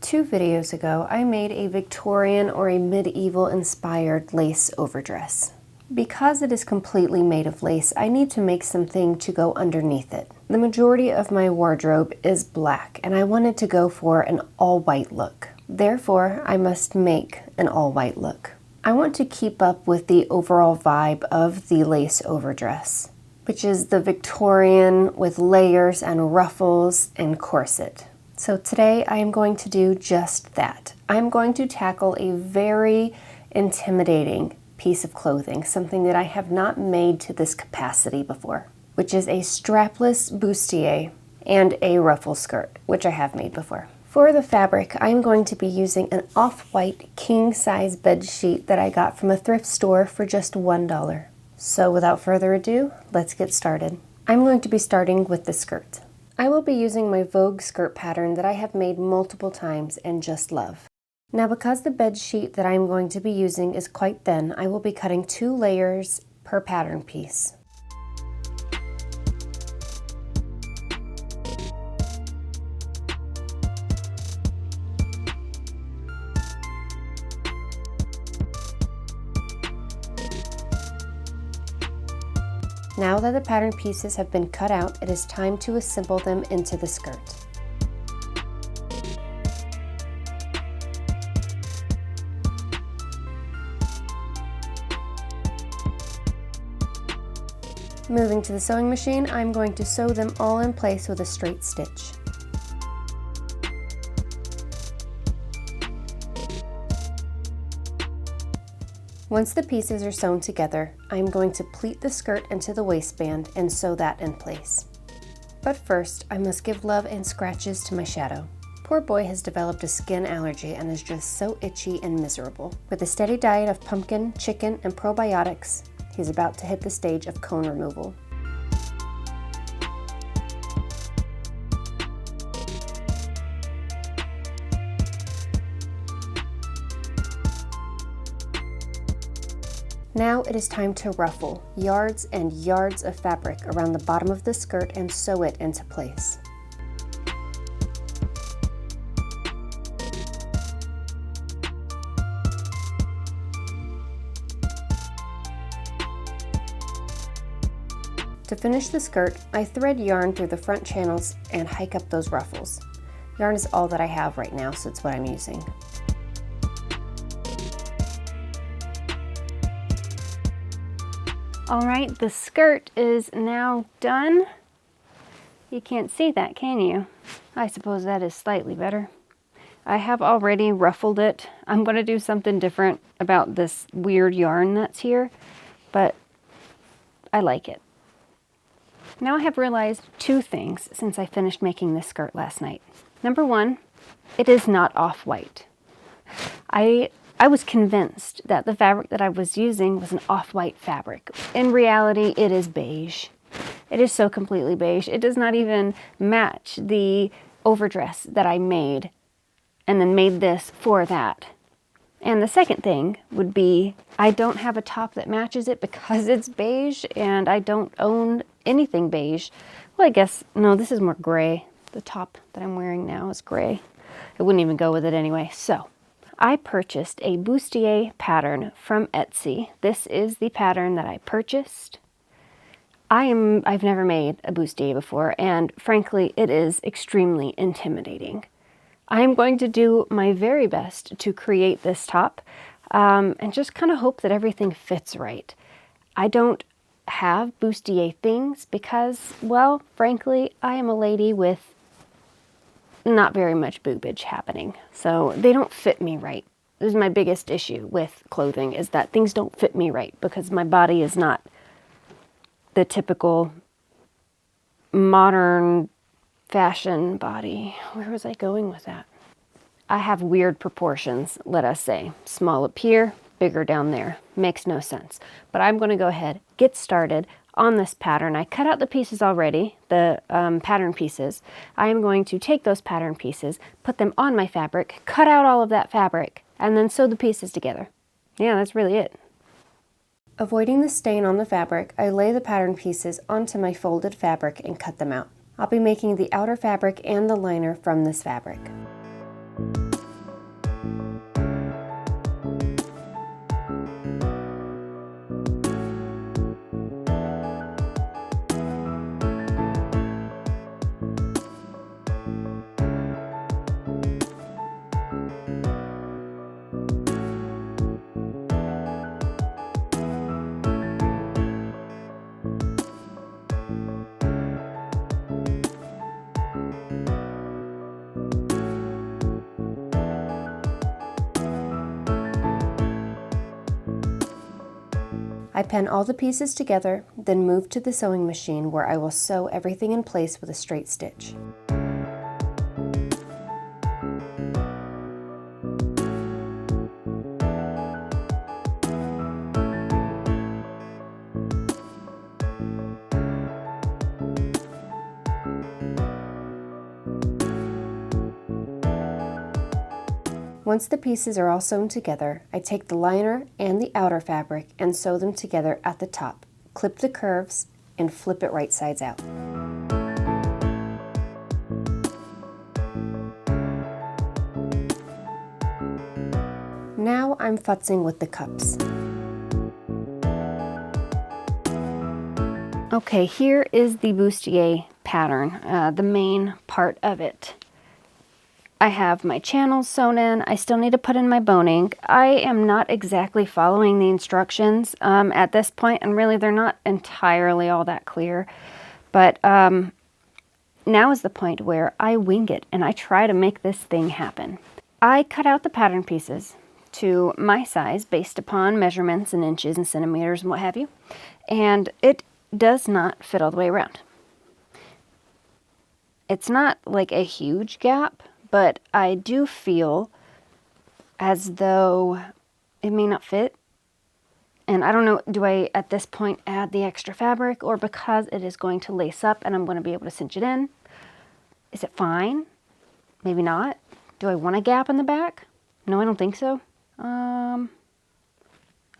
2 videos ago, I made a Victorian or a medieval inspired lace overdress. Because it is completely made of lace, I need to make something to go underneath it. The majority of my wardrobe is black, and I wanted to go for an all-white look. Therefore, I must make an all-white look. I want to keep up with the overall vibe of the lace overdress, which is the Victorian with layers and ruffles and corset. So today I am going to do just that. I'm going to tackle a very intimidating piece of clothing, something that I have not made to this capacity before, which is a strapless bustier and a ruffle skirt, which I have made before. For the fabric, I'm going to be using an off-white king-size bed sheet that I got from a thrift store for just $1. So without further ado, let's get started. I'm going to be starting with the skirt. I will be using my Vogue skirt pattern that I have made multiple times and just love. Now, because the bed sheet that I'm going to be using is quite thin, I will be cutting 2 layers per pattern piece. Now that the pattern pieces have been cut out, it is time to assemble them into the skirt. Moving to the sewing machine, I'm going to sew them all in place with a straight stitch. Once the pieces are sewn together, I'm going to pleat the skirt into the waistband and sew that in place. But first, I must give love and scratches to my shadow. Poor boy has developed a skin allergy and is just so itchy and miserable. With a steady diet of pumpkin, chicken, and probiotics, he's about to hit the stage of cone removal. Now it is time to ruffle yards and yards of fabric around the bottom of the skirt and sew it into place. To finish the skirt, I thread yarn through the front channels and hike up those ruffles. Yarn is all that I have right now, so it's what I'm using. All right, the skirt is now done. You can't see that, can you? I suppose that is slightly better. I have already ruffled it. I'm going to do something different about this weird yarn that's here, but I like it. Now I have realized 2 things since I finished making this skirt last night. Number 1, it is not off-white. I was convinced that the fabric that I was using was an off-white fabric. In reality, it is beige. It is so completely beige. It does not even match the overdress that I made and then made this for that. And the second thing would be I don't have a top that matches it because it's beige, and I don't own anything beige. Well, I guess, no, this is more gray. The top that I'm wearing now is gray. It wouldn't even go with it anyway. So I purchased a bustier pattern from Etsy. This is the pattern that I purchased. I've never made a bustier before, and frankly, it is extremely intimidating. I am going to do my very best to create this top and just kind of hope that everything fits right. I don't have bustier things because, well, frankly, I am a lady with not very much boobage happening, so they don't fit me right. This is my biggest issue with clothing, is that things don't fit me right because my body is not the typical modern fashion body. Where was I going with that? I have weird proportions, let us say. Small up here, bigger down there. Makes no sense. But I'm going to go ahead, get started on this pattern. I cut out the pieces already, the pattern pieces. I am going to take those pattern pieces, put them on my fabric, cut out all of that fabric, and then sew the pieces together. Yeah, that's really it. Avoiding the stain on the fabric, I lay the pattern pieces onto my folded fabric and cut them out. I'll be making the outer fabric and the liner from this fabric. I pin all the pieces together, then move to the sewing machine where I will sew everything in place with a straight stitch. Once the pieces are all sewn together, I take the liner and the outer fabric and sew them together at the top, clip the curves, and flip it right sides out. Now I'm futzing with the cups. Okay, here is the bustier pattern, the main part of it. I have my channels sewn in. I still need to put in my boning. I am not exactly following the instructions at this point, and really they're not entirely all that clear. But now is the point where I wing it and I try to make this thing happen. I cut out the pattern pieces to my size based upon measurements and inches and centimeters and what have you, and it does not fit all the way around. It's not like a huge gap, but I do feel as though it may not fit. And I don't know, do I at this point add the extra fabric, or because it is going to lace up and I'm going to be able to cinch it in? Is it fine? Maybe not. Do I want a gap in the back? No, I don't think so. I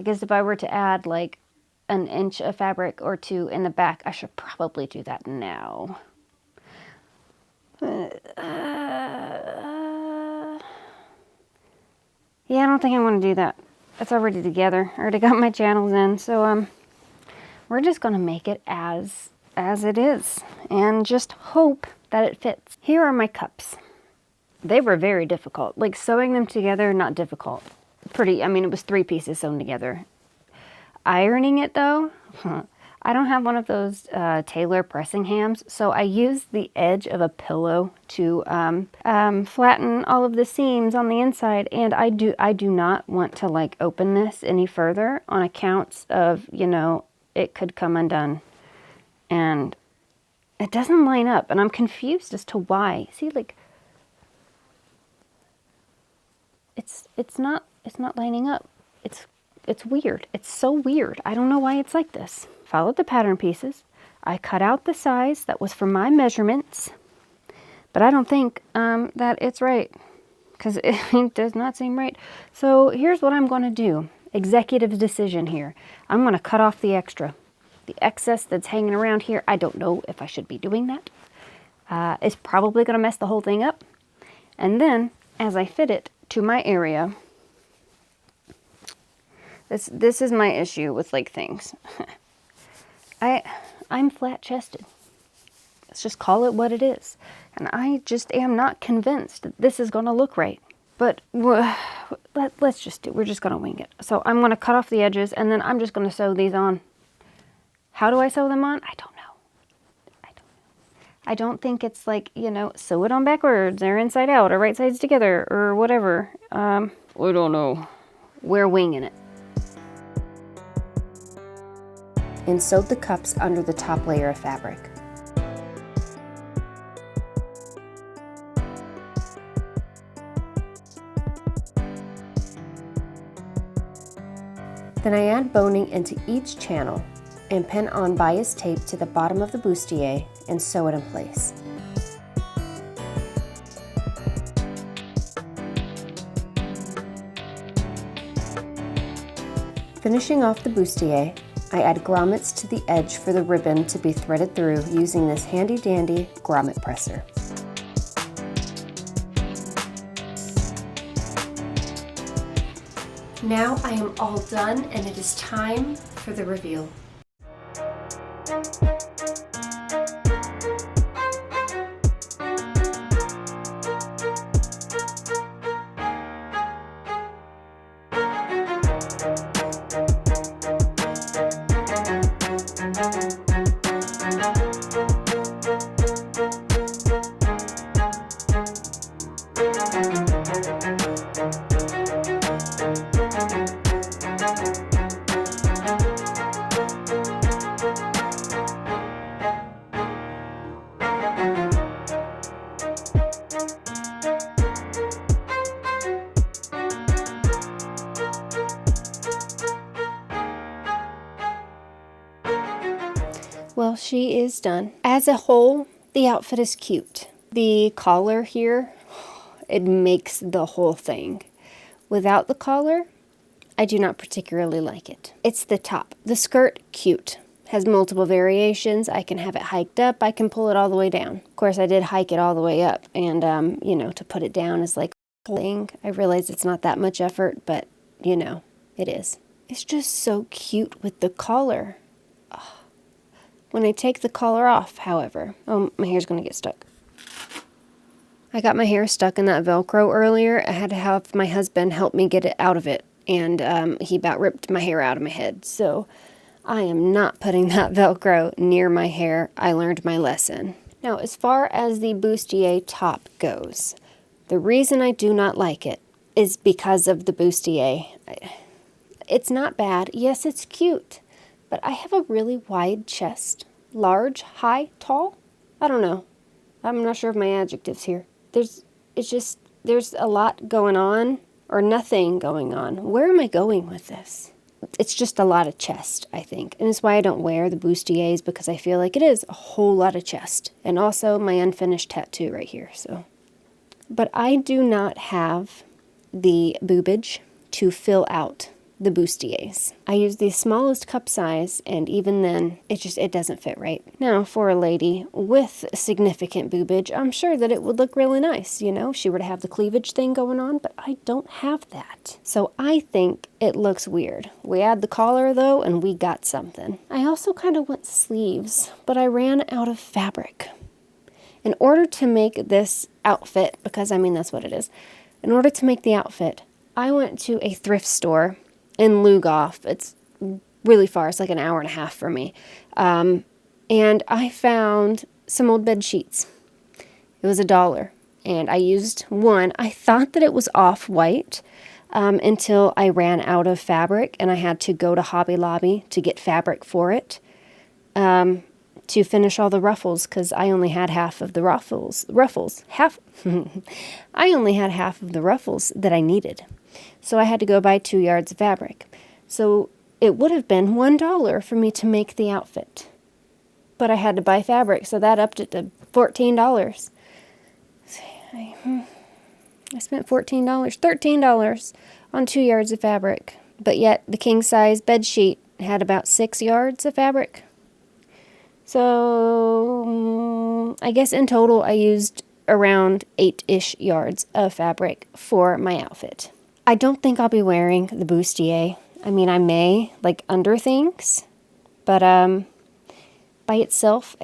guess if I were to add like an inch of fabric or two in the back, I should probably do that now. Yeah, I don't think I want to do that. It's already together. I already got my channels in, so we're just going to make it as it is and just hope that it fits. Here are my cups. They were very difficult. Like sewing them together, not difficult. I mean, it was 3 pieces sewn together. Ironing it though, I don't have one of those tailor pressing hams, so I use the edge of a pillow to flatten all of the seams on the inside, and I do not want to like open this any further on account of, you know, it could come undone. And it doesn't line up, and I'm confused as to why. See, like, it's not lining up. It's weird. It's so weird. I don't know why it's like this. Followed the pattern pieces. I cut out the size that was for my measurements, but I don't think that it's right, because it does not seem right. So here's what I'm going to do. Executive decision here. I'm going to cut off the extra. The excess that's hanging around here, I don't know if I should be doing that. It's probably going to mess the whole thing up. And then, as I fit it to my area, this is my issue with like things. I'm flat-chested. Let's just call it what it is. And I just am not convinced that this is going to look right. But let's just we're just going to wing it. So I'm going to cut off the edges, and then I'm just going to sew these on. How do I sew them on? I don't know. I don't think it's like, you know, sew it on backwards or inside out or right sides together or whatever. I don't know. We're winging it. And sewed the cups under the top layer of fabric. Then I add boning into each channel and pin on bias tape to the bottom of the bustier and sew it in place. Finishing off the bustier, I add grommets to the edge for the ribbon to be threaded through using this handy dandy grommet presser. Now I am all done, and it is time for the reveal. she is done. As a whole, the outfit is cute. The collar here, it makes the whole thing. Without the collar, I do not particularly like it. It's the top. The skirt, cute. Has multiple variations. I can have it hiked up. I can pull it all the way down. Of course, I did hike it all the way up. And, you know, to put it down is like a thing. I realize it's not that much effort, but, you know, it is. It's just so cute with the collar. Oh. When I take the collar off, however... Oh, my hair's going to get stuck. I got my hair stuck in that Velcro earlier. I had to have my husband help me get it out of it. And he about ripped my hair out of my head. So I am not putting that Velcro near my hair. I learned my lesson. Now, as far as the bustier top goes, the reason I do not like it is because of the bustier. It's not bad. Yes, it's cute. But I have a really wide chest. Large, high, tall? I don't know. I'm not sure of my adjectives here. There's a lot going on, or nothing going on. Where am I going with this? It's just a lot of chest, I think. And it's why I don't wear the bustiers, because I feel like it is a whole lot of chest. And also my unfinished tattoo right here, so. But I do not have the boobage to fill out the bustiers. I use the smallest cup size, and even then, it doesn't fit right. Now, for a lady with significant boobage, I'm sure that it would look really nice, you know? She were to have the cleavage thing going on, but I don't have that. So I think it looks weird. We add the collar, though, and we got something. I also kind of want sleeves, but I ran out of fabric. In order to make this outfit, because I mean that's what it is, in order to make the outfit, I went to a thrift store in Lugoff. It's really far. It's like an hour and a half for me. And I found some old bed sheets. It was $1. And I used one. I thought that it was off-white until I ran out of fabric. And I had to go to Hobby Lobby to get fabric for it. To finish all the ruffles, because I only had half of the ruffles. I only had half of the ruffles that I needed. So I had to go buy 2 yards of fabric. So it would have been $1 for me to make the outfit. But I had to buy fabric, so that upped it to $14. I spent $14, $13 on 2 yards of fabric. But yet the king size bed sheet had about 6 yards of fabric. So I guess in total I used around 8-ish yards of fabric for my outfit. I don't think I'll be wearing the bustier. I mean, I may, like, under things, but by itself,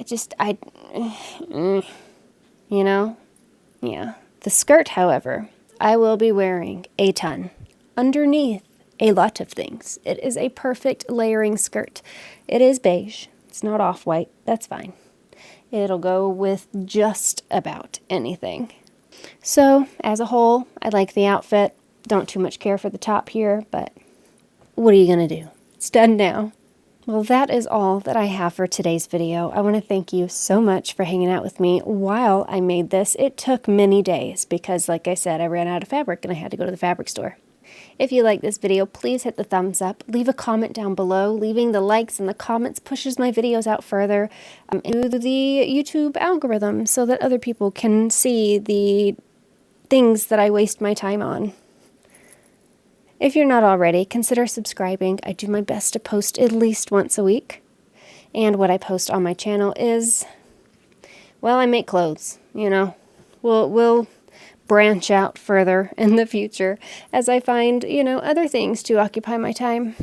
you know, yeah. The skirt, however, I will be wearing a ton. Underneath a lot of things. It is a perfect layering skirt. It is beige. It's not off-white. That's fine. It'll go with just about anything. So, as a whole, I like the outfit. Don't too much care for the top here, but what are you going to do? It's done now. Well, that is all that I have for today's video. I want to thank you so much for hanging out with me while I made this. It took many days because, like I said, I ran out of fabric and I had to go to the fabric store. If you like this video, please hit the thumbs up. Leave a comment down below. Leaving the likes and the comments pushes my videos out further into the YouTube algorithm so that other people can see the things that I waste my time on. If you're not already, consider subscribing. I do my best to post at least once a week. And what I post on my channel is, well, I make clothes, you know. We'll branch out further in the future as I find, you know, other things to occupy my time.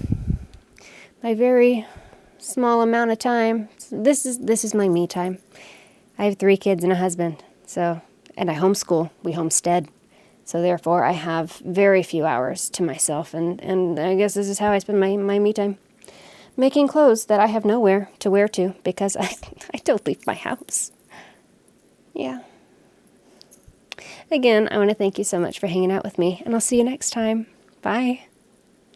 My very small amount of time. This is my me time. I have 3 kids and a husband, and I homeschool. We homestead. So therefore, I have very few hours to myself, and I guess this is how I spend my me time. Making clothes that I have nowhere to wear to because I don't leave my house. Yeah. Again, I want to thank you so much for hanging out with me, and I'll see you next time. Bye.